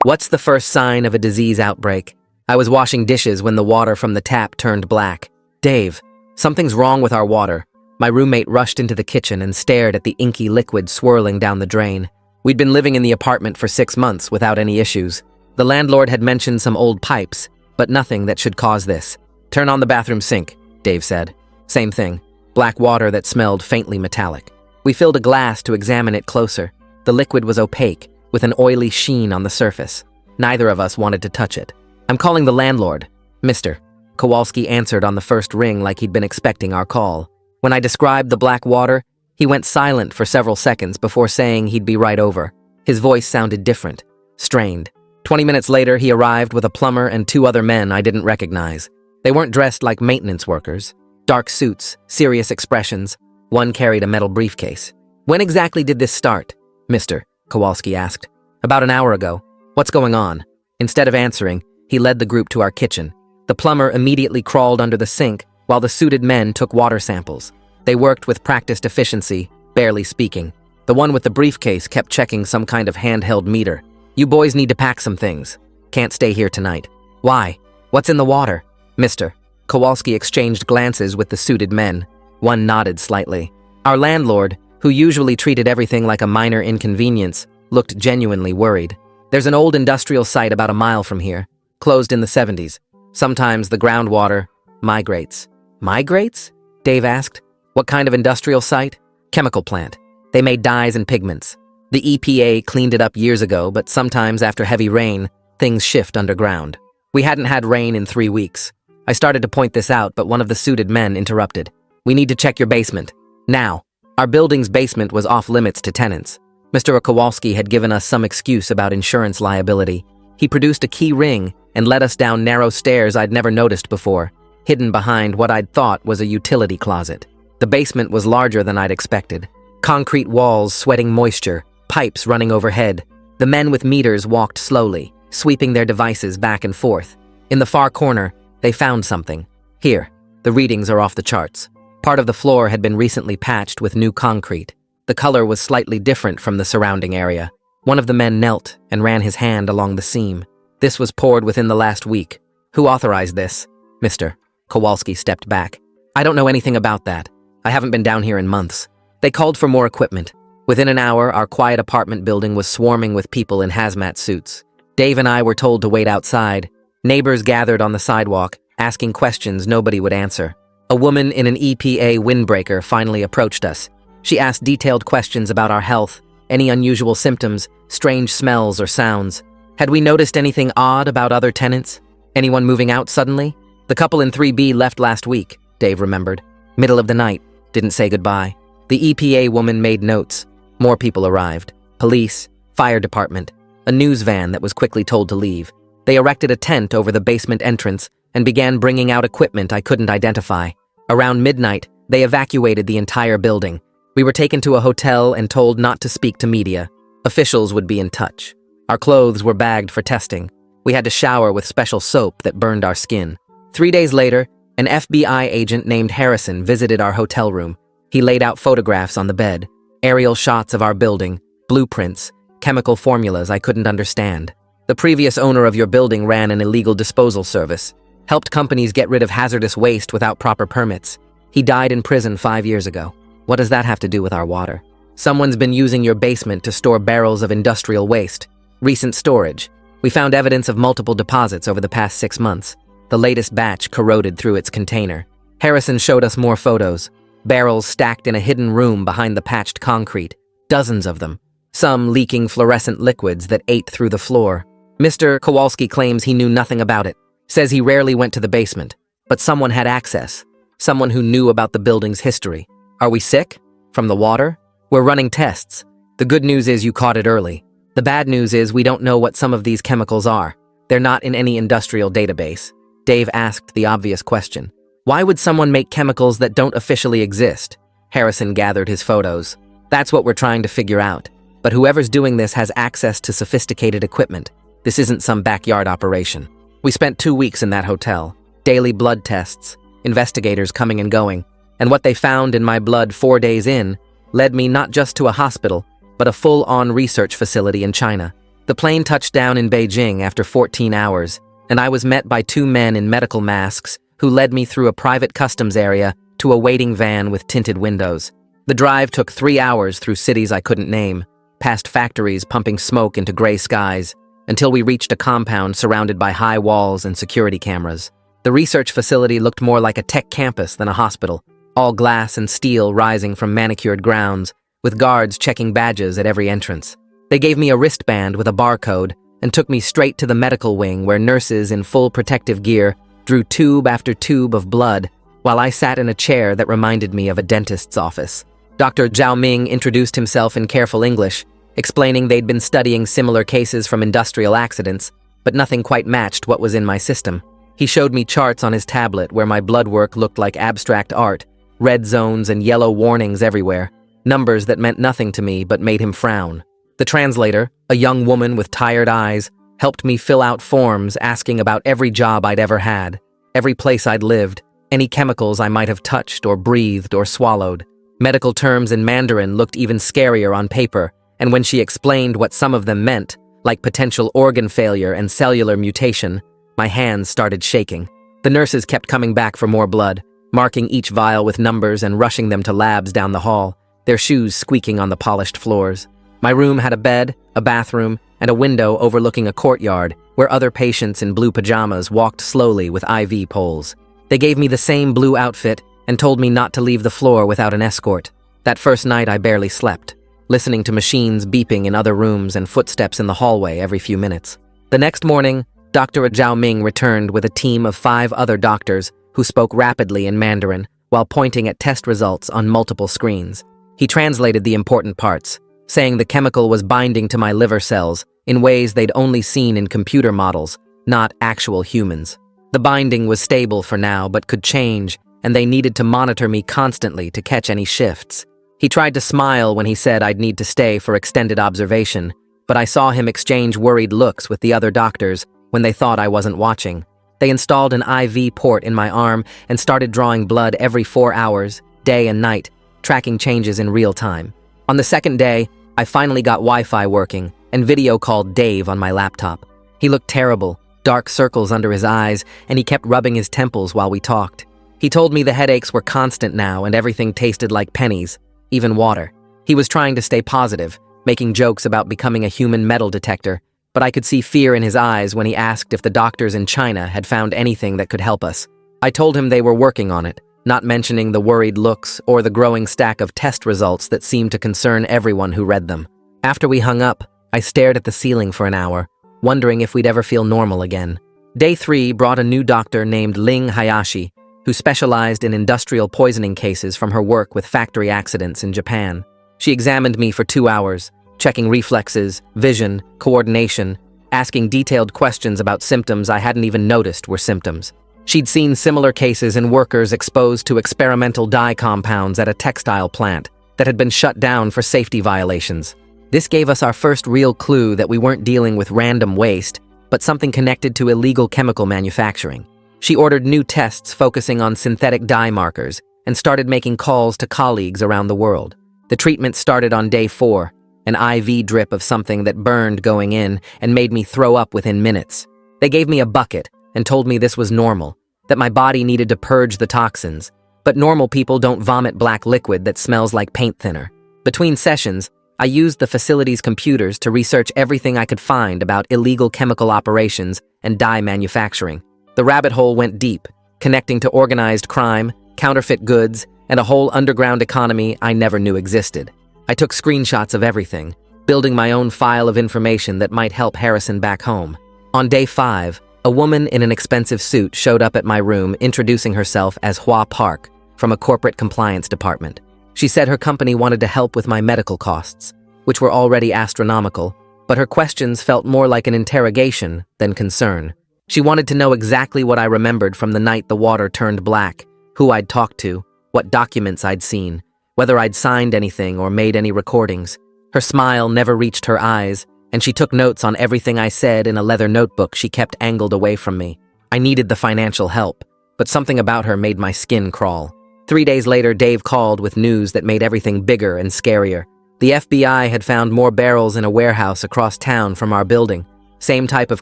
What's the first sign of a disease outbreak? I was washing dishes when the water from the tap turned black. Dave, something's wrong with our water. My roommate rushed into the kitchen and stared at the inky liquid swirling down the drain. We'd been living in the apartment for 6 months without any issues. The landlord had mentioned some old pipes, but nothing that should cause this. Turn on the bathroom sink, Dave said. Same thing. Black water that smelled faintly metallic. We filled a glass to examine it closer. The liquid was opaque, with an oily sheen on the surface. Neither of us wanted to touch it. I'm calling the landlord. Mr. Kowalski answered on the first ring like he'd been expecting our call. When I described the black water, he went silent for several seconds before saying he'd be right over. His voice sounded different, strained. 20 minutes later, he arrived with a plumber and 2 other men I didn't recognize. They weren't dressed like maintenance workers. Dark suits, serious expressions. One carried a metal briefcase. When exactly did this start? Mr. Kowalski asked. About an hour ago. What's going on? Instead of answering, he led the group to our kitchen. The plumber immediately crawled under the sink while the suited men took water samples. They worked with practiced efficiency, barely speaking. The one with the briefcase kept checking some kind of handheld meter. You boys need to pack some things. Can't stay here tonight. Why? What's in the water? Mr. Kowalski exchanged glances with the suited men. One nodded slightly. Our landlord, who usually treated everything like a minor inconvenience, looked genuinely worried. There's an old industrial site about a mile from here, closed in the 70s. Sometimes the groundwater migrates. Migrates? Dave asked. What kind of industrial site? Chemical plant. They made dyes and pigments. The EPA cleaned it up years ago, but sometimes after heavy rain, things shift underground. We hadn't had rain in 3 weeks. I started to point this out, but one of the suited men interrupted. We need to check your basement. Now. Our building's basement was off limits to tenants. Mr. Kowalski had given us some excuse about insurance liability. He produced a key ring and led us down narrow stairs I'd never noticed before, hidden behind what I'd thought was a utility closet. The basement was larger than I'd expected. Concrete walls sweating moisture, pipes running overhead. The men with meters walked slowly, sweeping their devices back and forth. In the far corner, they found something. Here, the readings are off the charts. Part of the floor had been recently patched with new concrete. The color was slightly different from the surrounding area. One of the men knelt and ran his hand along the seam. This was poured within the last week. Who authorized this? Mr. Kowalski stepped back. I don't know anything about that. I haven't been down here in months. They called for more equipment. Within an hour, our quiet apartment building was swarming with people in hazmat suits. Dave and I were told to wait outside. Neighbors gathered on the sidewalk, asking questions nobody would answer. A woman in an EPA windbreaker finally approached us. She asked detailed questions about our health, any unusual symptoms, strange smells or sounds. Had we noticed anything odd about other tenants? Anyone moving out suddenly? The couple in 3B left last week, Dave remembered. Middle of the night, didn't say goodbye. The EPA woman made notes. More people arrived. Police, fire department, a news van that was quickly told to leave. They erected a tent over the basement entrance and began bringing out equipment I couldn't identify. Around midnight, they evacuated the entire building. We were taken to a hotel and told not to speak to media. Officials would be in touch. Our clothes were bagged for testing. We had to shower with special soap that burned our skin. 3 days later, an FBI agent named Harrison visited our hotel room. He laid out photographs on the bed, aerial shots of our building, blueprints, chemical formulas I couldn't understand. The previous owner of your building ran an illegal disposal service, helped companies get rid of hazardous waste without proper permits. He died in prison 5 years ago. What does that have to do with our water? Someone's been using your basement to store barrels of industrial waste. Recent storage. We found evidence of multiple deposits over the past 6 months. The latest batch corroded through its container. Harrison showed us more photos. Barrels stacked in a hidden room behind the patched concrete. Dozens of them. Some leaking fluorescent liquids that ate through the floor. Mr. Kowalski claims he knew nothing about it. Says he rarely went to the basement. But someone had access. Someone who knew about the building's history. Are we sick? From the water? We're running tests. The good news is you caught it early. The bad news is we don't know what some of these chemicals are. They're not in any industrial database. Dave asked the obvious question. Why would someone make chemicals that don't officially exist? Harrison gathered his photos. That's what we're trying to figure out. But whoever's doing this has access to sophisticated equipment. This isn't some backyard operation. We spent 2 weeks in that hotel. Daily blood tests, investigators coming and going. And what they found in my blood 4 days in led me not just to a hospital, but a full-on research facility in China. The plane touched down in Beijing after 14 hours, and I was met by two men in medical masks who led me through a private customs area to a waiting van with tinted windows. The drive took 3 hours through cities I couldn't name, past factories pumping smoke into gray skies, until we reached a compound surrounded by high walls and security cameras. The research facility looked more like a tech campus than a hospital, all glass and steel rising from manicured grounds, with guards checking badges at every entrance. They gave me a wristband with a barcode and took me straight to the medical wing where nurses in full protective gear drew tube after tube of blood while I sat in a chair that reminded me of a dentist's office. Dr. Zhao Ming introduced himself in careful English, explaining they'd been studying similar cases from industrial accidents, but nothing quite matched what was in my system. He showed me charts on his tablet where my blood work looked like abstract art, red zones and yellow warnings everywhere, numbers that meant nothing to me but made him frown. The translator, a young woman with tired eyes, helped me fill out forms asking about every job I'd ever had, every place I'd lived, any chemicals I might have touched or breathed or swallowed. Medical terms in Mandarin looked even scarier on paper, and when she explained what some of them meant, like potential organ failure and cellular mutation, my hands started shaking. The nurses kept coming back for more blood, marking each vial with numbers and rushing them to labs down the hall, their shoes squeaking on the polished floors. My room had a bed, a bathroom, and a window overlooking a courtyard where other patients in blue pajamas walked slowly with IV poles. They gave me the same blue outfit and told me not to leave the floor without an escort. That first night I barely slept, listening to machines beeping in other rooms and footsteps in the hallway every few minutes. The next morning, Dr. Zhao Ming returned with a team of 5 other doctors who spoke rapidly in Mandarin while pointing at test results on multiple screens. He translated the important parts, saying the chemical was binding to my liver cells in ways they'd only seen in computer models, not actual humans. The binding was stable for now but could change, and they needed to monitor me constantly to catch any shifts. He tried to smile when he said I'd need to stay for extended observation, but I saw him exchange worried looks with the other doctors when they thought I wasn't watching. They installed an IV port in my arm and started drawing blood every 4 hours, day and night, tracking changes in real time. On the second day, I finally got Wi-Fi working and video called Dave on my laptop. He looked terrible, dark circles under his eyes, and he kept rubbing his temples while we talked. He told me the headaches were constant now and everything tasted like pennies, even water. He was trying to stay positive, making jokes about becoming a human metal detector, but I could see fear in his eyes when he asked if the doctors in China had found anything that could help us. I told him they were working on it, not mentioning the worried looks or the growing stack of test results that seemed to concern everyone who read them. After we hung up, I stared at the ceiling for an hour, wondering if we'd ever feel normal again. Day 3 brought a new doctor named Ling Hayashi, who specialized in industrial poisoning cases from her work with factory accidents in Japan. She examined me for 2 hours, checking reflexes, vision, coordination, asking detailed questions about symptoms I hadn't even noticed were symptoms. She'd seen similar cases in workers exposed to experimental dye compounds at a textile plant that had been shut down for safety violations. This gave us our first real clue that we weren't dealing with random waste, but something connected to illegal chemical manufacturing. She ordered new tests focusing on synthetic dye markers and started making calls to colleagues around the world. The treatment started on day 4, an IV drip of something that burned going in and made me throw up within minutes. They gave me a bucket and told me this was normal, that my body needed to purge the toxins, but normal people don't vomit black liquid that smells like paint thinner. Between sessions, I used the facility's computers to research everything I could find about illegal chemical operations and dye manufacturing. The rabbit hole went deep, connecting to organized crime, counterfeit goods, and a whole underground economy I never knew existed. I took screenshots of everything, building my own file of information that might help Harrison back home. On day 5, a woman in an expensive suit showed up at my room introducing herself as Hua Park from a corporate compliance department. She said her company wanted to help with my medical costs, which were already astronomical, but her questions felt more like an interrogation than concern. She wanted to know exactly what I remembered from the night the water turned black, who I'd talked to, what documents I'd seen, whether I'd signed anything or made any recordings. Her smile never reached her eyes, and she took notes on everything I said in a leather notebook she kept angled away from me. I needed the financial help, but something about her made my skin crawl. 3 days later, Dave called with news that made everything bigger and scarier. The FBI had found more barrels in a warehouse across town from our building. Same type of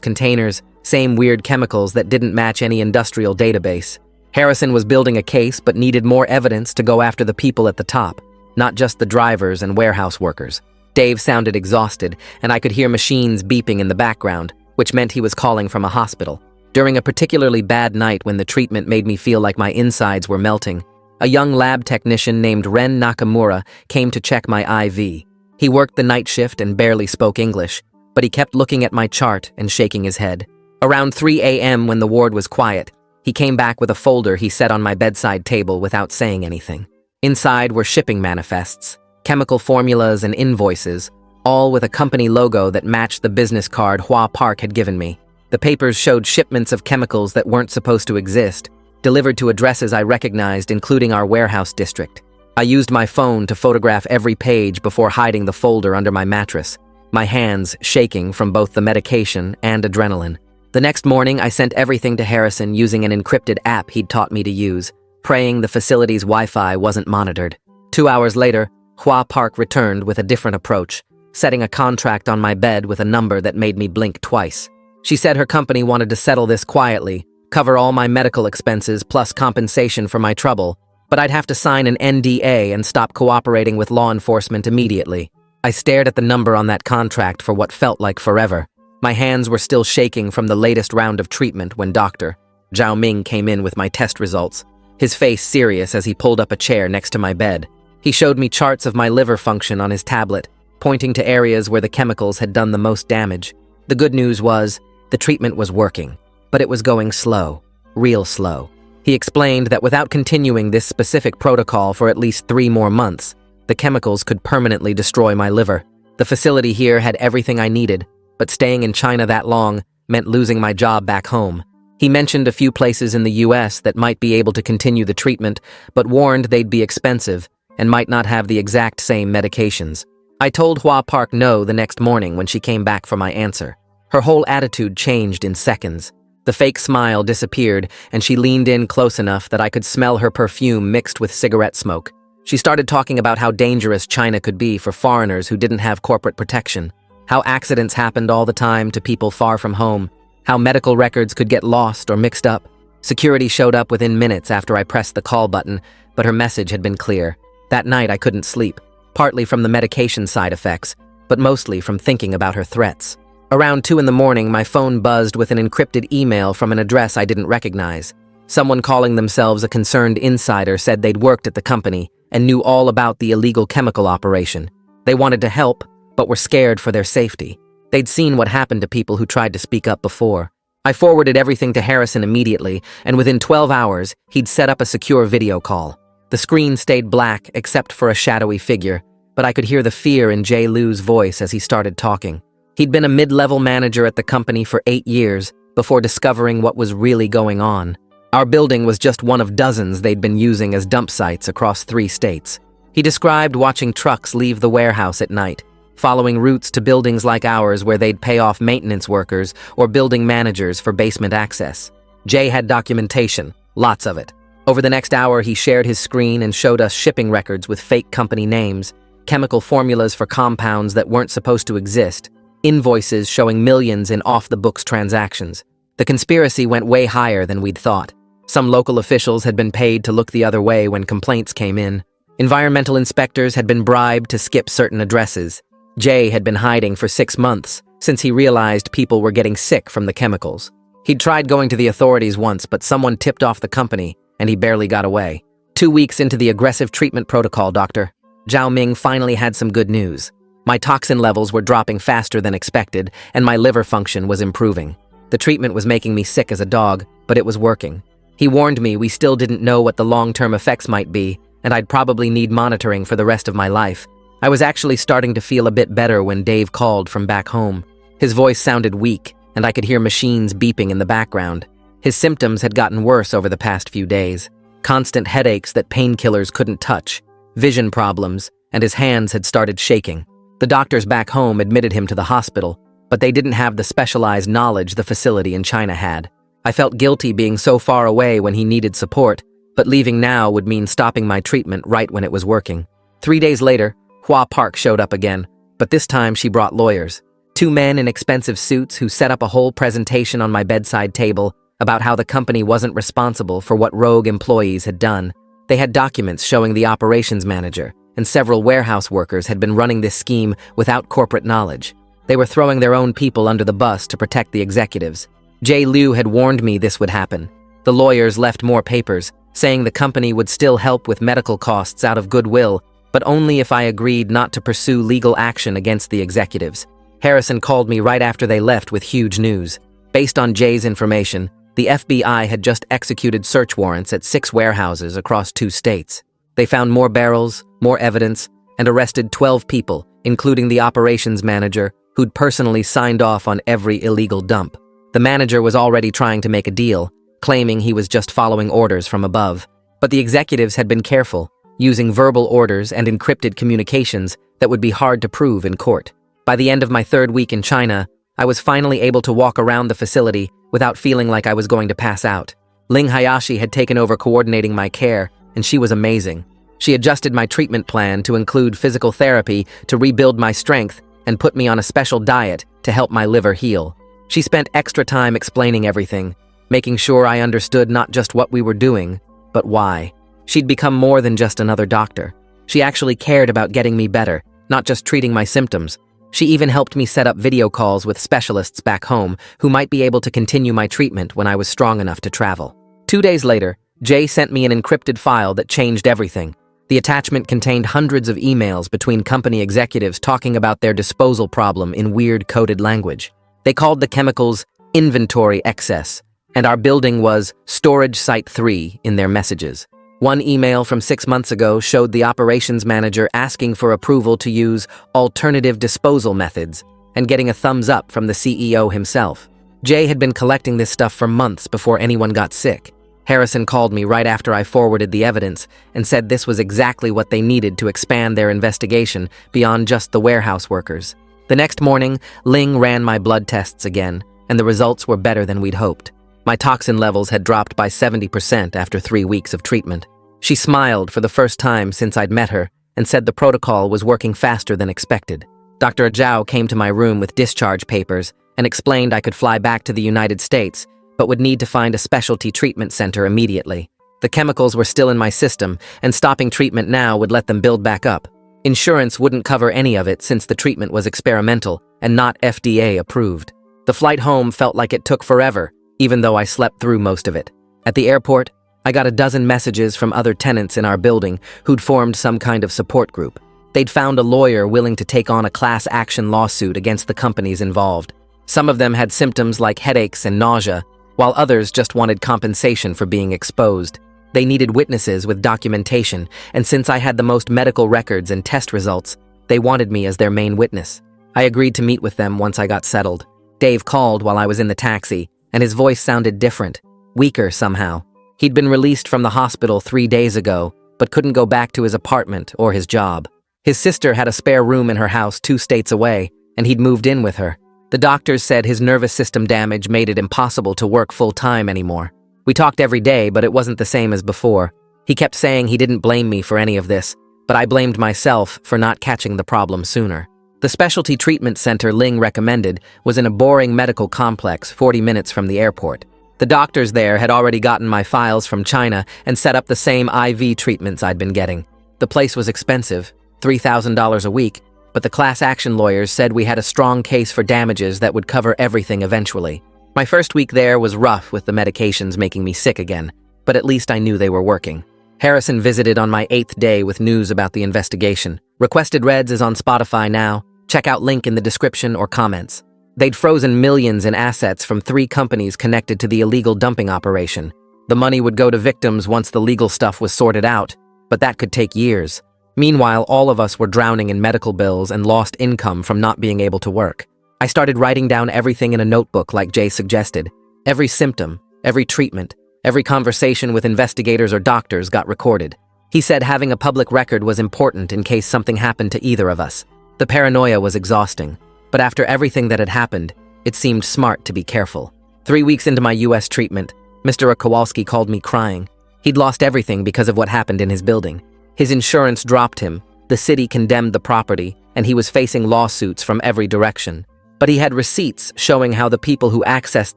containers, same weird chemicals that didn't match any industrial database. Harrison was building a case but needed more evidence to go after the people at the top, not just the drivers and warehouse workers. Dave sounded exhausted, and I could hear machines beeping in the background, which meant he was calling from a hospital. During a particularly bad night when the treatment made me feel like my insides were melting, a young lab technician named Ren Nakamura came to check my IV. He worked the night shift and barely spoke English, but he kept looking at my chart and shaking his head. Around 3 a.m. when the ward was quiet, he came back with a folder he set on my bedside table without saying anything. Inside were shipping manifests, chemical formulas and invoices, all with a company logo that matched the business card Hua Park had given me. The papers showed shipments of chemicals that weren't supposed to exist, delivered to addresses I recognized, including our warehouse district. I used my phone to photograph every page before hiding the folder under my mattress, my hands shaking from both the medication and adrenaline. The next morning, I sent everything to Harrison using an encrypted app he'd taught me to use, praying the facility's Wi-Fi wasn't monitored. 2 hours later, Hua Park returned with a different approach, setting a contract on my bed with a number that made me blink twice. She said her company wanted to settle this quietly, cover all my medical expenses plus compensation for my trouble, but I'd have to sign an NDA and stop cooperating with law enforcement immediately. I stared at the number on that contract for what felt like forever. My hands were still shaking from the latest round of treatment when Dr. Zhao Ming came in with my test results, his face serious as he pulled up a chair next to my bed. He showed me charts of my liver function on his tablet, pointing to areas where the chemicals had done the most damage. The good news was, the treatment was working, but it was going slow, real slow. He explained that without continuing this specific protocol for at least 3 more months, the chemicals could permanently destroy my liver. The facility here had everything I needed, but staying in China that long meant losing my job back home. He mentioned a few places in the US that might be able to continue the treatment, but warned they'd be expensive and might not have the exact same medications. I told Hua Park no the next morning when she came back for my answer. Her whole attitude changed in seconds. The fake smile disappeared, and she leaned in close enough that I could smell her perfume mixed with cigarette smoke. She started talking about how dangerous China could be for foreigners who didn't have corporate protection, how accidents happened all the time to people far from home, how medical records could get lost or mixed up. Security showed up within minutes after I pressed the call button, but her message had been clear. That night I couldn't sleep, partly from the medication side effects, but mostly from thinking about her threats. Around 2 in the morning, my phone buzzed with an encrypted email from an address I didn't recognize. Someone calling themselves a concerned insider said they'd worked at the company and knew all about the illegal chemical operation. They wanted to help, but were scared for their safety. They'd seen what happened to people who tried to speak up before. I forwarded everything to Harrison immediately, and within 12 hours, he'd set up a secure video call. The screen stayed black except for a shadowy figure, but I could hear the fear in Jay Liu's voice as he started talking. He'd been a mid-level manager at the company for 8 years before discovering what was really going on. Our building was just one of dozens they'd been using as dump sites across 3 states. He described watching trucks leave the warehouse at night, following routes to buildings like ours where they'd pay off maintenance workers or building managers for basement access. Jay had documentation, lots of it. Over the next hour, he shared his screen and showed us shipping records with fake company names, chemical formulas for compounds that weren't supposed to exist, invoices showing millions in off-the-books transactions. The conspiracy went way higher than we'd thought. Some local officials had been paid to look the other way when complaints came in. Environmental inspectors had been bribed to skip certain addresses. Jay had been hiding for 6 months since he realized people were getting sick from the chemicals. He'd tried going to the authorities once, but someone tipped off the company, and he barely got away. 2 weeks into the aggressive treatment protocol, Dr. Zhao Ming finally had some good news. My toxin levels were dropping faster than expected, and my liver function was improving. The treatment was making me sick as a dog, but it was working. He warned me we still didn't know what the long-term effects might be, and I'd probably need monitoring for the rest of my life. I was actually starting to feel a bit better when Dave called from back home. His voice sounded weak, and I could hear machines beeping in the background. His symptoms had gotten worse over the past few days. Constant headaches that painkillers couldn't touch, vision problems, and his hands had started shaking. The doctors back home admitted him to the hospital, but they didn't have the specialized knowledge the facility in China had. I felt guilty being so far away when he needed support, but leaving now would mean stopping my treatment right when it was working. 3 days later, Hua Park showed up again, but this time she brought lawyers. Two men in expensive suits who set up a whole presentation on my bedside table about how the company wasn't responsible for what rogue employees had done. They had documents showing the operations manager and several warehouse workers had been running this scheme without corporate knowledge. They were throwing their own people under the bus to protect the executives. Jay Liu had warned me this would happen. The lawyers left more papers, saying the company would still help with medical costs out of goodwill, but only if I agreed not to pursue legal action against the executives. Harrison called me right after they left with huge news. Based on Jay's information, the FBI had just executed search warrants at 6 warehouses across 2 states. They found more barrels, more evidence, and arrested 12 people, including the operations manager, who'd personally signed off on every illegal dump. The manager was already trying to make a deal, claiming he was just following orders from above. But the executives had been careful, using verbal orders and encrypted communications that would be hard to prove in court. By the end of my 3rd week in China, I was finally able to walk around the facility without feeling like I was going to pass out. Ling Hayashi had taken over coordinating my care, and she was amazing. She adjusted my treatment plan to include physical therapy to rebuild my strength and put me on a special diet to help my liver heal. She spent extra time explaining everything, making sure I understood not just what we were doing, but why. She'd become more than just another doctor. She actually cared about getting me better, not just treating my symptoms. She even helped me set up video calls with specialists back home who might be able to continue my treatment when I was strong enough to travel. 2 days later, Jay sent me an encrypted file that changed everything. The attachment contained hundreds of emails between company executives talking about their disposal problem in weird coded language. They called the chemicals inventory excess, and our building was Storage Site 3 in their messages. One email from 6 months ago showed the operations manager asking for approval to use alternative disposal methods and getting a thumbs up from the CEO himself. Jay had been collecting this stuff for months before anyone got sick. Harrison called me right after I forwarded the evidence and said this was exactly what they needed to expand their investigation beyond just the warehouse workers. The next morning, Ling ran my blood tests again, and the results were better than we'd hoped. My toxin levels had dropped by 70% after 3 weeks of treatment. She smiled for the first time since I'd met her and said the protocol was working faster than expected. Dr. Zhao came to my room with discharge papers and explained I could fly back to the United States, but would need to find a specialty treatment center immediately. The chemicals were still in my system, and stopping treatment now would let them build back up. Insurance wouldn't cover any of it since the treatment was experimental and not FDA approved. The flight home felt like it took forever, even though I slept through most of it. At the airport, I got a dozen messages from other tenants in our building who'd formed some kind of support group. They'd found a lawyer willing to take on a class action lawsuit against the companies involved. Some of them had symptoms like headaches and nausea, while others just wanted compensation for being exposed. They needed witnesses with documentation, and since I had the most medical records and test results, they wanted me as their main witness. I agreed to meet with them once I got settled. Dave called while I was in the taxi, and his voice sounded different, weaker somehow. He'd been released from the hospital 3 days ago, but couldn't go back to his apartment or his job. His sister had a spare room in her house 2 states away, and he'd moved in with her. The doctors said his nervous system damage made it impossible to work full-time anymore. We talked every day, but it wasn't the same as before. He kept saying he didn't blame me for any of this, but I blamed myself for not catching the problem sooner. The specialty treatment center Ling recommended was in a boring medical complex 40 minutes from the airport. The doctors there had already gotten my files from China and set up the same IV treatments I'd been getting. The place was expensive, $3,000 a week, but the class action lawyers said we had a strong case for damages that would cover everything eventually. My first week there was rough with the medications making me sick again, but at least I knew they were working. Harrison visited on my 8th day with news about the investigation. Requested Reds is on Spotify now. Check out link in the description or comments. They'd frozen millions in assets from 3 companies connected to the illegal dumping operation. The money would go to victims once the legal stuff was sorted out, but that could take years. Meanwhile, all of us were drowning in medical bills and lost income from not being able to work. I started writing down everything in a notebook like Jay suggested. Every symptom, every treatment, every conversation with investigators or doctors got recorded. He said having a public record was important in case something happened to either of us. The paranoia was exhausting, but after everything that had happened, it seemed smart to be careful. 3 weeks into my US treatment, Mr. Kowalski called me crying. He'd lost everything because of what happened in his building. His insurance dropped him, The city condemned the property, and he was facing lawsuits from every direction. But he had receipts showing how the people who accessed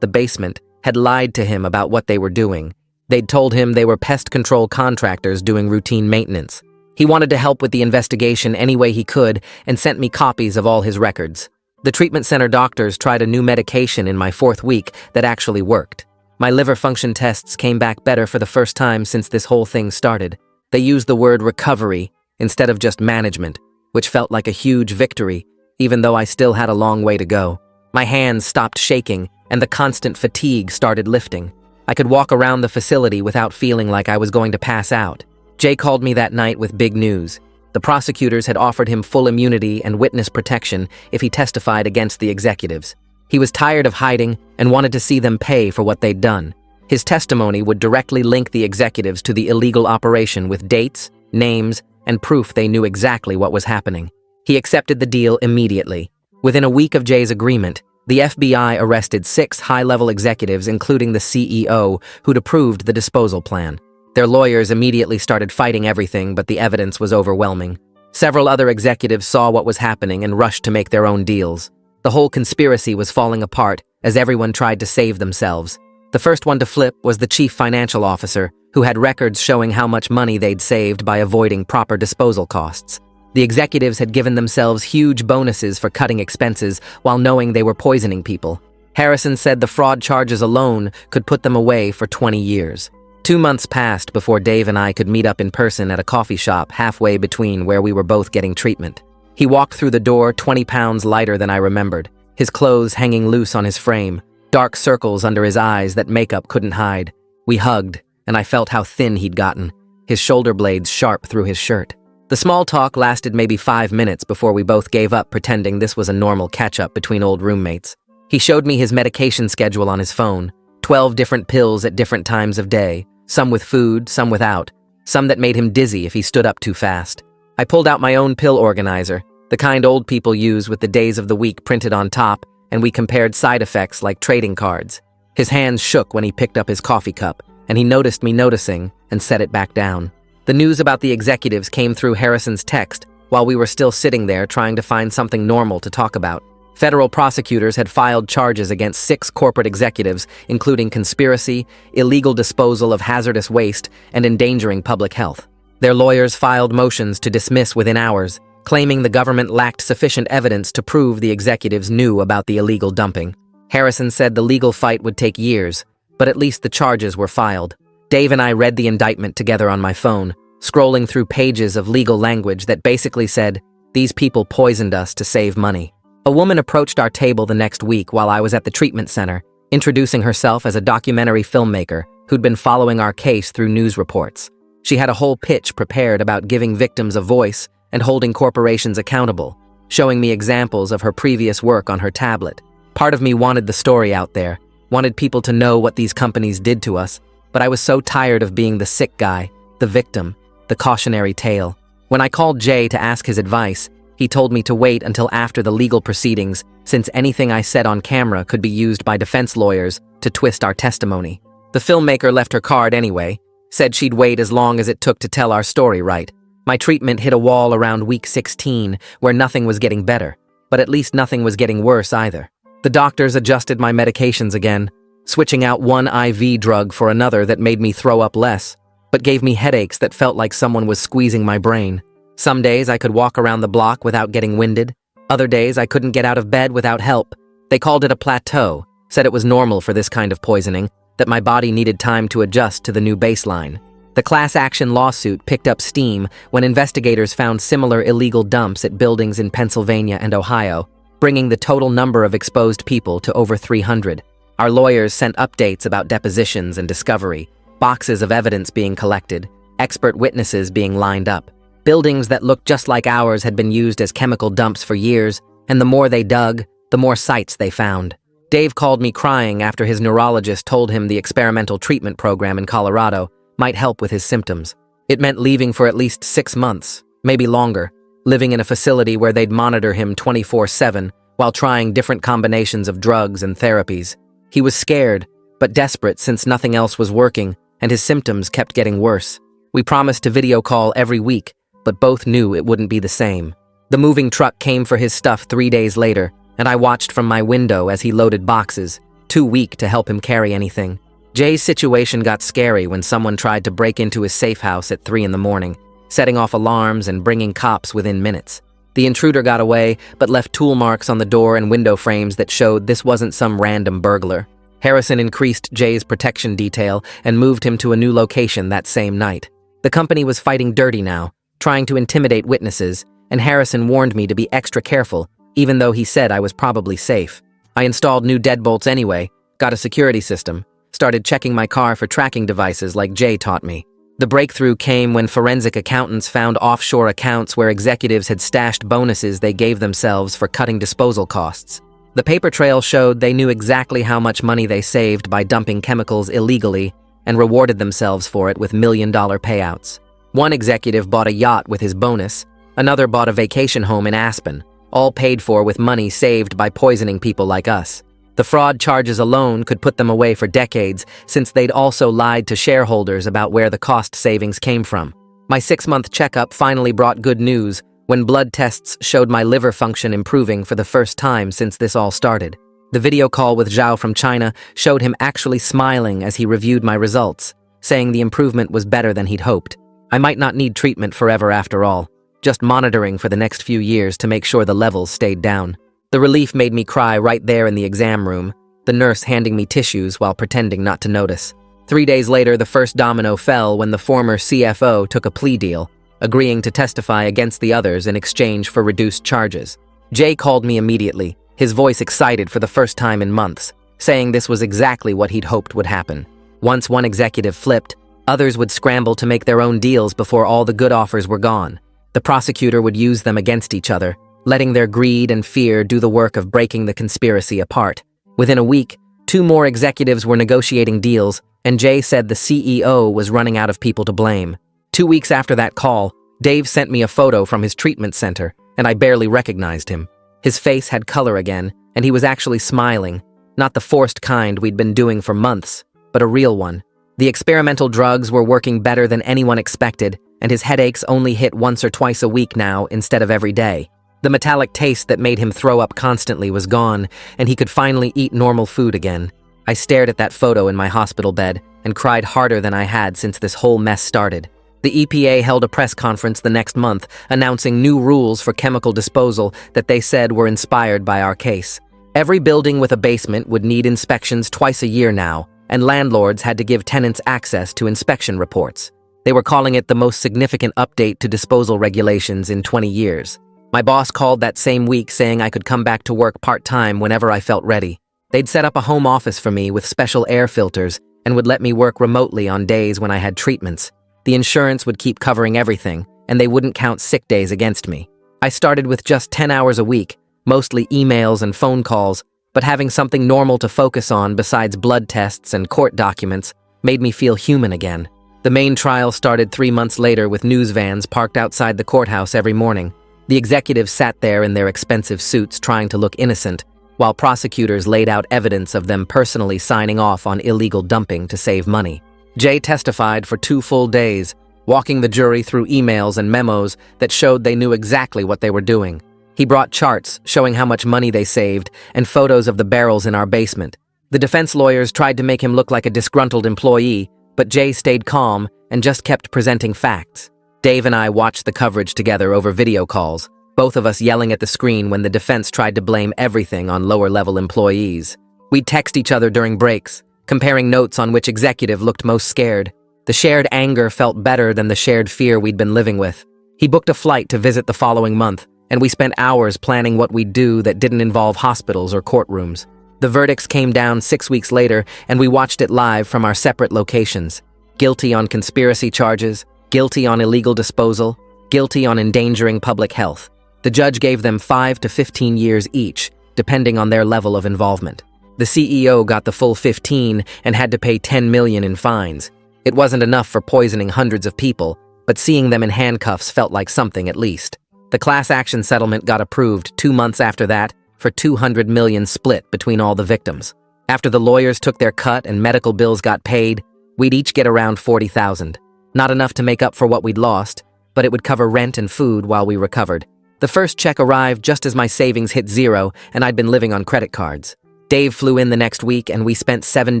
the basement had lied to him about what they were doing. They'd told him they were pest control contractors doing routine maintenance. He wanted to help with the investigation any way he could and sent me copies of all his records. The treatment center doctors tried a new medication in my 4th week that actually worked. My liver function tests came back better for the first time since this whole thing started. They used the word recovery instead of just management, which felt like a huge victory, even though I still had a long way to go. My hands stopped shaking, and the constant fatigue started lifting. I could walk around the facility without feeling like I was going to pass out. Jay called me that night with big news. The prosecutors had offered him full immunity and witness protection if he testified against the executives. He was tired of hiding and wanted to see them pay for what they'd done. His testimony would directly link the executives to the illegal operation with dates, names, and proof they knew exactly what was happening. He accepted the deal immediately. Within a week of Jay's agreement, the FBI arrested 6 high-level executives, including the CEO, who'd approved the disposal plan. Their lawyers immediately started fighting everything, but the evidence was overwhelming. Several other executives saw what was happening and rushed to make their own deals. The whole conspiracy was falling apart as everyone tried to save themselves. The first one to flip was the chief financial officer, who had records showing how much money they'd saved by avoiding proper disposal costs. The executives had given themselves huge bonuses for cutting expenses while knowing they were poisoning people. Harrison said the fraud charges alone could put them away for 20 years. 2 months passed before Dave and I could meet up in person at a coffee shop halfway between where we were both getting treatment. He walked through the door 20 pounds lighter than I remembered, his clothes hanging loose on his frame, dark circles under his eyes that makeup couldn't hide. We hugged, and I felt how thin he'd gotten, his shoulder blades sharp through his shirt. The small talk lasted maybe 5 minutes before we both gave up, pretending this was a normal catch-up between old roommates. He showed me his medication schedule on his phone, 12 different pills at different times of day, some with food, some without, some that made him dizzy if he stood up too fast. I pulled out my own pill organizer, the kind old people use with the days of the week printed on top, and we compared side effects like trading cards. His hands shook when he picked up his coffee cup, and he noticed me noticing and set it back down. The news about the executives came through Harrison's text while we were still sitting there trying to find something normal to talk about. Federal prosecutors had filed charges against 6 corporate executives, including conspiracy, illegal disposal of hazardous waste, and endangering public health. Their lawyers filed motions to dismiss within hours, claiming the government lacked sufficient evidence to prove the executives knew about the illegal dumping. Harrison said the legal fight would take years, but at least the charges were filed. Dave and I read the indictment together on my phone, scrolling through pages of legal language that basically said, "These people poisoned us to save money." A woman approached our table the next week while I was at the treatment center, introducing herself as a documentary filmmaker who'd been following our case through news reports. She had a whole pitch prepared about giving victims a voice and holding corporations accountable, showing me examples of her previous work on her tablet. Part of me wanted the story out there, wanted people to know what these companies did to us, but I was so tired of being the sick guy, the victim, the cautionary tale. When I called Jay to ask his advice, he told me to wait until after the legal proceedings, since anything I said on camera could be used by defense lawyers to twist our testimony. The filmmaker left her card anyway, said she'd wait as long as it took to tell our story right. My treatment hit a wall around week 16, where nothing was getting better, but at least nothing was getting worse either. The doctors adjusted my medications again, switching out one IV drug for another that made me throw up less, but gave me headaches that felt like someone was squeezing my brain. Some days I could walk around the block without getting winded. Other days I couldn't get out of bed without help. They called it a plateau, said it was normal for this kind of poisoning, that my body needed time to adjust to the new baseline. The class action lawsuit picked up steam when investigators found similar illegal dumps at buildings in Pennsylvania and Ohio, bringing the total number of exposed people to over 300. Our lawyers sent updates about depositions and discovery, boxes of evidence being collected, expert witnesses being lined up. Buildings that looked just like ours had been used as chemical dumps for years, and the more they dug, the more sites they found. Dave called me crying after his neurologist told him the experimental treatment program in Colorado might help with his symptoms. It meant leaving for at least 6 months, maybe longer, living in a facility where they'd monitor him 24/7 while trying different combinations of drugs and therapies. He was scared, but desperate since nothing else was working, and his symptoms kept getting worse. We promised to video call every week, but both knew it wouldn't be the same. The moving truck came for his stuff 3 days later, and I watched from my window as he loaded boxes, too weak to help him carry anything. Jay's situation got scary when someone tried to break into his safe house at 3 in the morning, setting off alarms and bringing cops within minutes. The intruder got away, but left tool marks on the door and window frames that showed this wasn't some random burglar. Harrison increased Jay's protection detail and moved him to a new location that same night. The company was fighting dirty now, trying to intimidate witnesses, and Harrison warned me to be extra careful, even though he said I was probably safe. I installed new deadbolts anyway, got a security system, started checking my car for tracking devices like Jay taught me. The breakthrough came when forensic accountants found offshore accounts where executives had stashed bonuses they gave themselves for cutting disposal costs. The paper trail showed they knew exactly how much money they saved by dumping chemicals illegally and rewarded themselves for it with million-dollar payouts. One executive bought a yacht with his bonus, another bought a vacation home in Aspen, all paid for with money saved by poisoning people like us. The fraud charges alone could put them away for decades, since they'd also lied to shareholders about where the cost savings came from. My 6-month checkup finally brought good news when blood tests showed my liver function improving for the first time since this all started. The video call with Zhao from China showed him actually smiling as he reviewed my results, saying the improvement was better than he'd hoped. I might not need treatment forever after all, just monitoring for the next few years to make sure the levels stayed down. The relief made me cry right there in the exam room, the nurse handing me tissues while pretending not to notice. 3 days later, the first domino fell when the former CFO took a plea deal, agreeing to testify against the others in exchange for reduced charges. Jay called me immediately, his voice excited for the first time in months, saying this was exactly what he'd hoped would happen. Once one executive flipped, others would scramble to make their own deals before all the good offers were gone. The prosecutor would use them against each other, letting their greed and fear do the work of breaking the conspiracy apart. Within a week, 2 more executives were negotiating deals, and Jay said the CEO was running out of people to blame. 2 weeks after that call, Dave sent me a photo from his treatment center, and I barely recognized him. His face had color again, and he was actually smiling, not the forced kind we'd been doing for months, but a real one. The experimental drugs were working better than anyone expected, and his headaches only hit once or twice a week now instead of every day. The metallic taste that made him throw up constantly was gone, and he could finally eat normal food again. I stared at that photo in my hospital bed and cried harder than I had since this whole mess started. The EPA held a press conference the next month, announcing new rules for chemical disposal that they said were inspired by our case. Every building with a basement would need inspections twice a year now, and landlords had to give tenants access to inspection reports. They were calling it the most significant update to disposal regulations in 20 years. My boss called that same week saying I could come back to work part-time whenever I felt ready. They'd set up a home office for me with special air filters and would let me work remotely on days when I had treatments. The insurance would keep covering everything, and they wouldn't count sick days against me. I started with just 10 hours a week, mostly emails and phone calls, but having something normal to focus on besides blood tests and court documents made me feel human again. The main trial started 3 months later with news vans parked outside the courthouse every morning. The executives sat there in their expensive suits trying to look innocent, while prosecutors laid out evidence of them personally signing off on illegal dumping to save money. Jay testified for 2 full days, walking the jury through emails and memos that showed they knew exactly what they were doing. He brought charts showing how much money they saved and photos of the barrels in our basement. The defense lawyers tried to make him look like a disgruntled employee, but Jay stayed calm and just kept presenting facts. Dave and I watched the coverage together over video calls, both of us yelling at the screen when the defense tried to blame everything on lower-level employees. We'd text each other during breaks, comparing notes on which executive looked most scared. The shared anger felt better than the shared fear we'd been living with. He booked a flight to visit the following month, and we spent hours planning what we'd do that didn't involve hospitals or courtrooms. The verdicts came down 6 weeks later, and we watched it live from our separate locations. Guilty on conspiracy charges, guilty on illegal disposal, guilty on endangering public health. The judge gave them 5 to 15 years each, depending on their level of involvement. The CEO got the full 15 and had to pay $10 million in fines. It wasn't enough for poisoning hundreds of people, but seeing them in handcuffs felt like something at least. The class action settlement got approved 2 months after that for $200 million split between all the victims. After the lawyers took their cut and medical bills got paid, we'd each get around $40,000. Not enough to make up for what we'd lost, but it would cover rent and food while we recovered. The first check arrived just as my savings hit zero and I'd been living on credit cards. Dave flew in the next week and we spent 7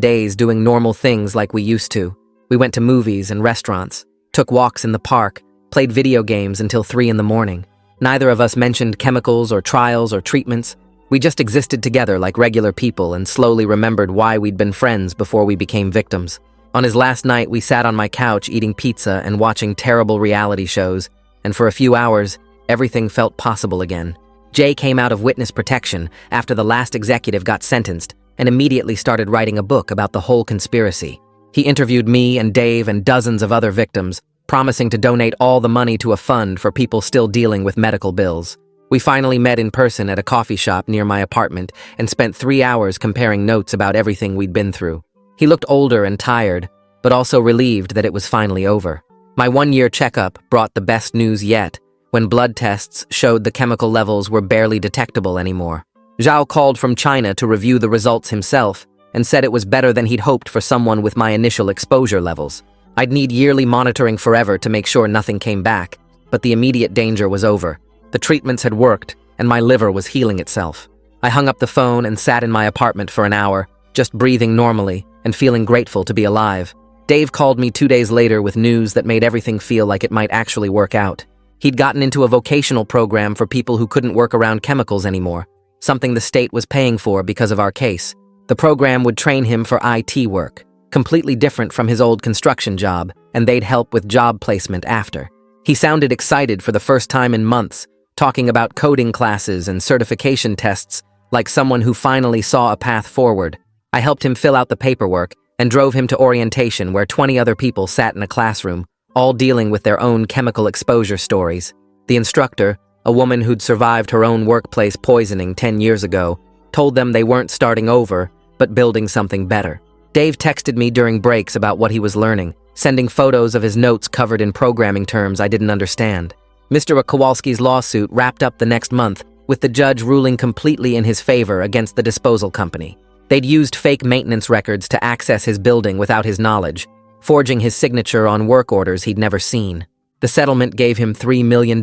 days doing normal things like we used to. We went to movies and restaurants, took walks in the park, played video games until 3 in the morning. Neither of us mentioned chemicals or trials or treatments. We just existed together like regular people and slowly remembered why we'd been friends before we became victims. On his last night, we sat on my couch eating pizza and watching terrible reality shows, and for a few hours, everything felt possible again. Jay came out of witness protection after the last executive got sentenced and immediately started writing a book about the whole conspiracy. He interviewed me and Dave and dozens of other victims, promising to donate all the money to a fund for people still dealing with medical bills. We finally met in person at a coffee shop near my apartment and spent 3 hours comparing notes about everything we'd been through. He looked older and tired, but also relieved that it was finally over. My 1-year checkup brought the best news yet, when blood tests showed the chemical levels were barely detectable anymore. Zhao called from China to review the results himself and said it was better than he'd hoped for someone with my initial exposure levels. I'd need yearly monitoring forever to make sure nothing came back, but the immediate danger was over. The treatments had worked, and my liver was healing itself. I hung up the phone and sat in my apartment for an hour, just breathing normally and feeling grateful to be alive. Dave called me 2 days later with news that made everything feel like it might actually work out. He'd gotten into a vocational program for people who couldn't work around chemicals anymore, something the state was paying for because of our case. The program would train him for IT work, completely different from his old construction job, and they'd help with job placement after. He sounded excited for the first time in months, talking about coding classes and certification tests like someone who finally saw a path forward. I helped him fill out the paperwork and drove him to orientation where 20 other people sat in a classroom, all dealing with their own chemical exposure stories. The instructor, a woman who'd survived her own workplace poisoning 10 years ago, told them they weren't starting over, but building something better. Dave texted me during breaks about what he was learning, sending photos of his notes covered in programming terms I didn't understand. Mr. Kowalski's lawsuit wrapped up the next month, with the judge ruling completely in his favor against the disposal company. They'd used fake maintenance records to access his building without his knowledge, forging his signature on work orders he'd never seen. The settlement gave him $3 million,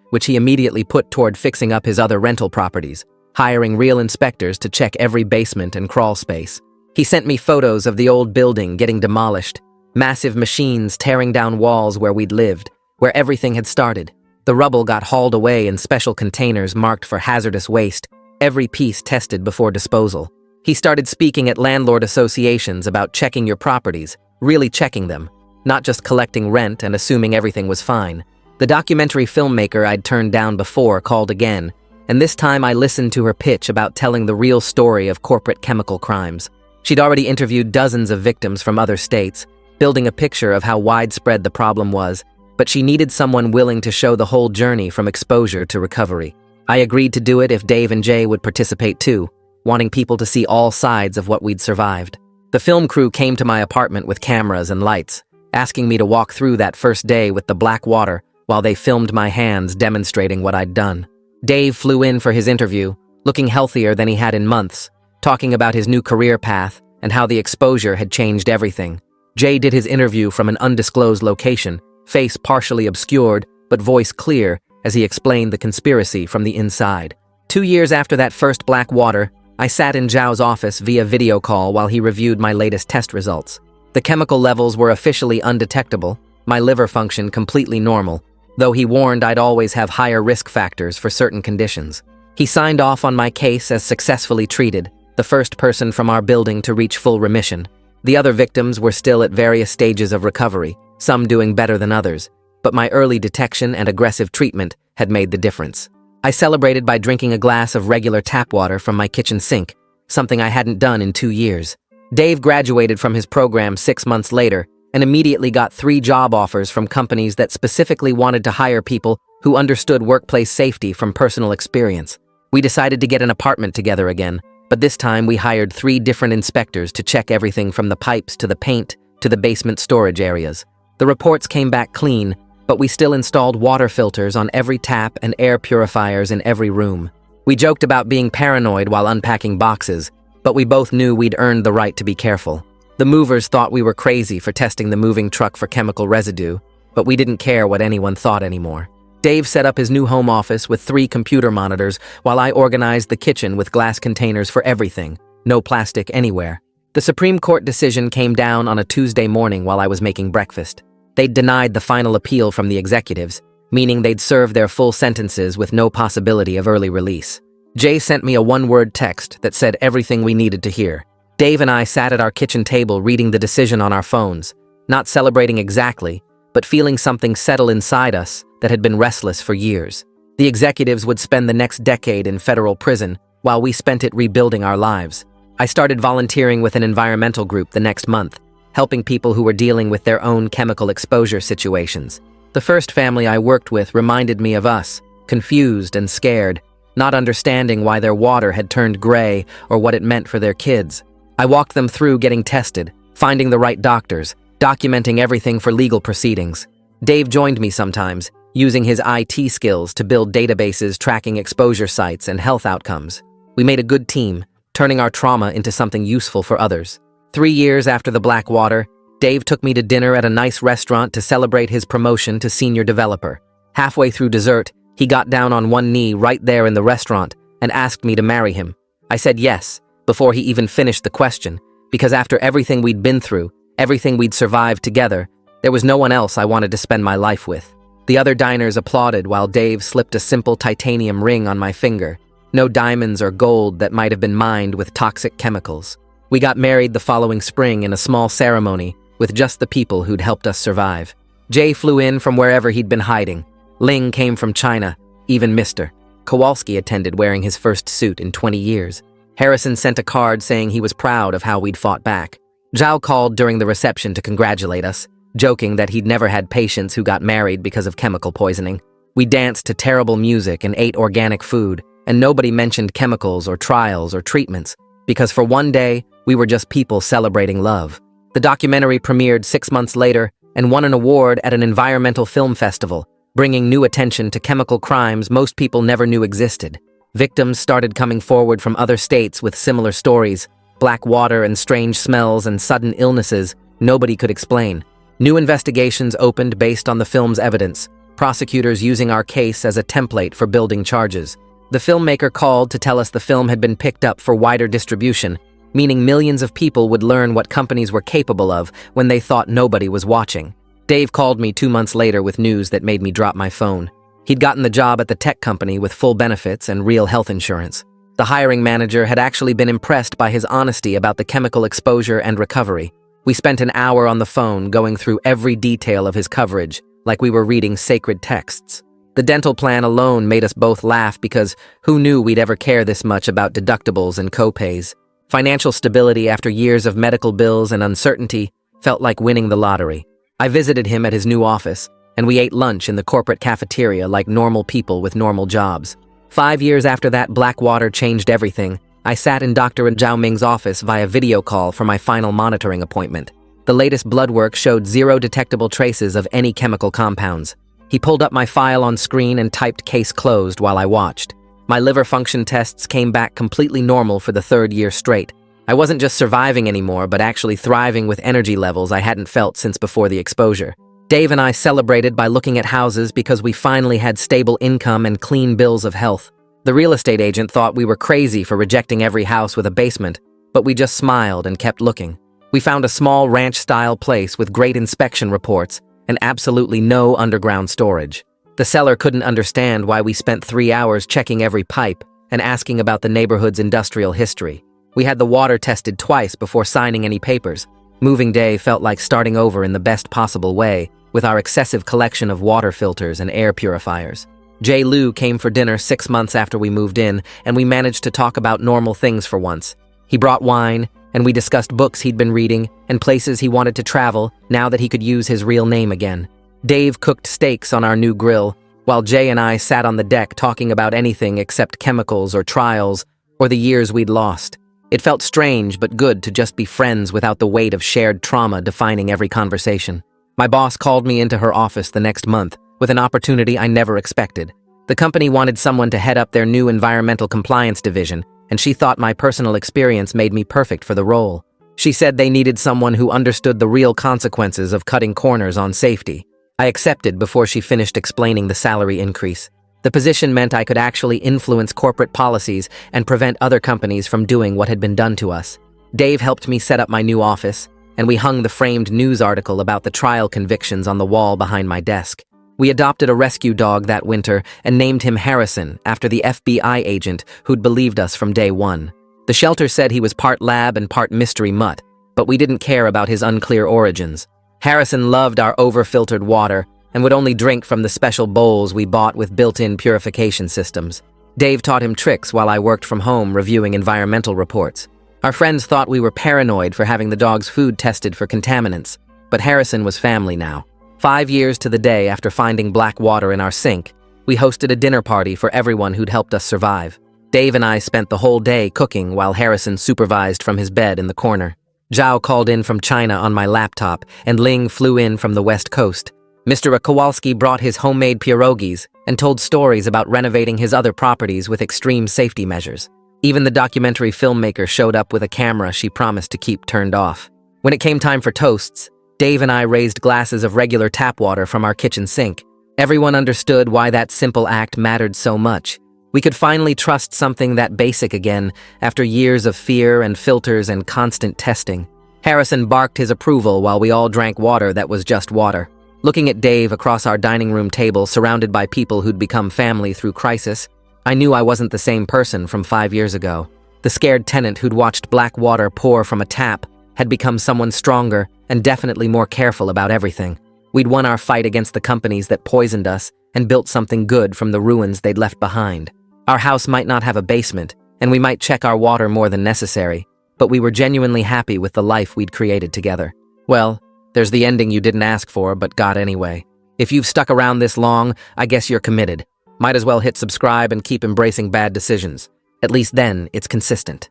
which he immediately put toward fixing up his other rental properties, hiring real inspectors to check every basement and crawl space. He sent me photos of the old building getting demolished, massive machines tearing down walls where we'd lived, where everything had started. The rubble got hauled away in special containers marked for hazardous waste, every piece tested before disposal. He started speaking at landlord associations about checking your properties, really checking them, not just collecting rent and assuming everything was fine. The documentary filmmaker I'd turned down before called again, and this time I listened to her pitch about telling the real story of corporate chemical crimes. She'd already interviewed dozens of victims from other states, building a picture of how widespread the problem was, but she needed someone willing to show the whole journey from exposure to recovery. I agreed to do it if Dave and Jay would participate too, wanting people to see all sides of what we'd survived. The film crew came to my apartment with cameras and lights, asking me to walk through that first day with the black water while they filmed my hands demonstrating what I'd done. Dave flew in for his interview, looking healthier than he had in months, talking about his new career path and how the exposure had changed everything. Jay did his interview from an undisclosed location, face partially obscured, but voice clear as he explained the conspiracy from the inside. 2 years after that first black water, I sat in Zhao's office via video call while he reviewed my latest test results. The chemical levels were officially undetectable, my liver function completely normal, though he warned I'd always have higher risk factors for certain conditions. He signed off on my case as successfully treated, the first person from our building to reach full remission. The other victims were still at various stages of recovery, some doing better than others, but my early detection and aggressive treatment had made the difference. I celebrated by drinking a glass of regular tap water from my kitchen sink, something I hadn't done in 2 years. Dave graduated from his program 6 months later and immediately got 3 job offers from companies that specifically wanted to hire people who understood workplace safety from personal experience. We decided to get an apartment together again, but this time we hired 3 different inspectors to check everything from the pipes to the paint to the basement storage areas. The reports came back clean, but we still installed water filters on every tap and air purifiers in every room. We joked about being paranoid while unpacking boxes, but we both knew we'd earned the right to be careful. The movers thought we were crazy for testing the moving truck for chemical residue, but we didn't care what anyone thought anymore. Dave set up his new home office with 3 computer monitors while I organized the kitchen with glass containers for everything, no plastic anywhere. The Supreme Court decision came down on a Tuesday morning while I was making breakfast. They'd denied the final appeal from the executives, meaning they'd serve their full sentences with no possibility of early release. Jay sent me a one-word text that said everything we needed to hear. Dave and I sat at our kitchen table reading the decision on our phones, not celebrating exactly, but feeling something settle inside us that had been restless for years. The executives would spend the next decade in federal prison, while we spent it rebuilding our lives. I started volunteering with an environmental group the next month, helping people who were dealing with their own chemical exposure situations. The first family I worked with reminded me of us, confused and scared, not understanding why their water had turned gray or what it meant for their kids. I walked them through getting tested, finding the right doctors, documenting everything for legal proceedings. Dave joined me sometimes, using his IT skills to build databases tracking exposure sites and health outcomes. We made a good team, turning our trauma into something useful for others. 3 years after the Blackwater, Dave took me to dinner at a nice restaurant to celebrate his promotion to senior developer. Halfway through dessert, he got down on one knee right there in the restaurant and asked me to marry him. I said yes, before he even finished the question, because after everything we'd been through, everything we'd survived together, there was no one else I wanted to spend my life with. The other diners applauded while Dave slipped a simple titanium ring on my finger. No diamonds or gold that might have been mined with toxic chemicals. We got married the following spring in a small ceremony with just the people who'd helped us survive. Jay flew in from wherever he'd been hiding. Ling came from China, even Mr. Kowalski attended wearing his first suit in 20 years. Harrison sent a card saying he was proud of how we'd fought back. Zhao called during the reception to congratulate us, joking that he'd never had patients who got married because of chemical poisoning. We danced to terrible music and ate organic food, and nobody mentioned chemicals or trials or treatments, because for one day, we were just people celebrating love. The documentary premiered 6 months later and won an award at an environmental film festival, bringing new attention to chemical crimes most people never knew existed. Victims started coming forward from other states with similar stories, black water and strange smells and sudden illnesses nobody could explain. New investigations opened based on the film's evidence, prosecutors using our case as a template for building charges. The filmmaker called to tell us the film had been picked up for wider distribution, meaning millions of people would learn what companies were capable of when they thought nobody was watching. Dave called me 2 months later with news that made me drop my phone. He'd gotten the job at the tech company with full benefits and real health insurance. The hiring manager had actually been impressed by his honesty about the chemical exposure and recovery. We spent an hour on the phone going through every detail of his coverage, like we were reading sacred texts. The dental plan alone made us both laugh because who knew we'd ever care this much about deductibles and co-pays? Financial stability after years of medical bills and uncertainty felt like winning the lottery. I visited him at his new office, and we ate lunch in the corporate cafeteria like normal people with normal jobs. 5 years after that Blackwater changed everything, I sat in Dr. Zhao Ming's office via video call for my final monitoring appointment. The latest blood work showed 0 detectable traces of any chemical compounds. He pulled up my file on screen and typed "case closed" while I watched. My liver function tests came back completely normal for the 3rd year straight. I wasn't just surviving anymore, but actually thriving with energy levels I hadn't felt since before the exposure. Dave and I celebrated by looking at houses because we finally had stable income and clean bills of health. The real estate agent thought we were crazy for rejecting every house with a basement, but we just smiled and kept looking. We found a small ranch-style place with great inspection reports and absolutely no underground storage. The seller couldn't understand why we spent 3 hours checking every pipe and asking about the neighborhood's industrial history. We had the water tested twice before signing any papers. Moving day felt like starting over in the best possible way, with our excessive collection of water filters and air purifiers. Jay Liu came for dinner 6 months after we moved in, and we managed to talk about normal things for once. He brought wine, and we discussed books he'd been reading and places he wanted to travel now that he could use his real name again. Dave cooked steaks on our new grill, while Jay and I sat on the deck talking about anything except chemicals or trials or the years we'd lost. It felt strange but good to just be friends without the weight of shared trauma defining every conversation. My boss called me into her office the next month with an opportunity I never expected. The company wanted someone to head up their new environmental compliance division, and she thought my personal experience made me perfect for the role. She said they needed someone who understood the real consequences of cutting corners on safety. I accepted before she finished explaining the salary increase. The position meant I could actually influence corporate policies and prevent other companies from doing what had been done to us. Dave helped me set up my new office, and we hung the framed news article about the trial convictions on the wall behind my desk. We adopted a rescue dog that winter and named him Harrison after the FBI agent who'd believed us from day one. The shelter said he was part lab and part mystery mutt, but we didn't care about his unclear origins. Harrison loved our over-filtered water and would only drink from the special bowls we bought with built-in purification systems. Dave taught him tricks while I worked from home reviewing environmental reports. Our friends thought we were paranoid for having the dog's food tested for contaminants, but Harrison was family now. 5 years to the day after finding black water in our sink, we hosted a dinner party for everyone who'd helped us survive. Dave and I spent the whole day cooking while Harrison supervised from his bed in the corner. Zhao called in from China on my laptop, and Ling flew in from the West Coast. Mr. Kowalski brought his homemade pierogies and told stories about renovating his other properties with extreme safety measures. Even the documentary filmmaker showed up with a camera she promised to keep turned off. When it came time for toasts, Dave and I raised glasses of regular tap water from our kitchen sink. Everyone understood why that simple act mattered so much. We could finally trust something that basic again after years of fear and filters and constant testing. Harrison barked his approval while we all drank water that was just water. Looking at Dave across our dining room table surrounded by people who'd become family through crisis, I knew I wasn't the same person from 5 years ago. The scared tenant who'd watched black water pour from a tap had become someone stronger and definitely more careful about everything. We'd won our fight against the companies that poisoned us and built something good from the ruins they'd left behind. Our house might not have a basement, and we might check our water more than necessary, but we were genuinely happy with the life we'd created together. Well, there's the ending you didn't ask for but got anyway. If you've stuck around this long, I guess you're committed. Might as well hit subscribe and keep embracing bad decisions. At least then, it's consistent.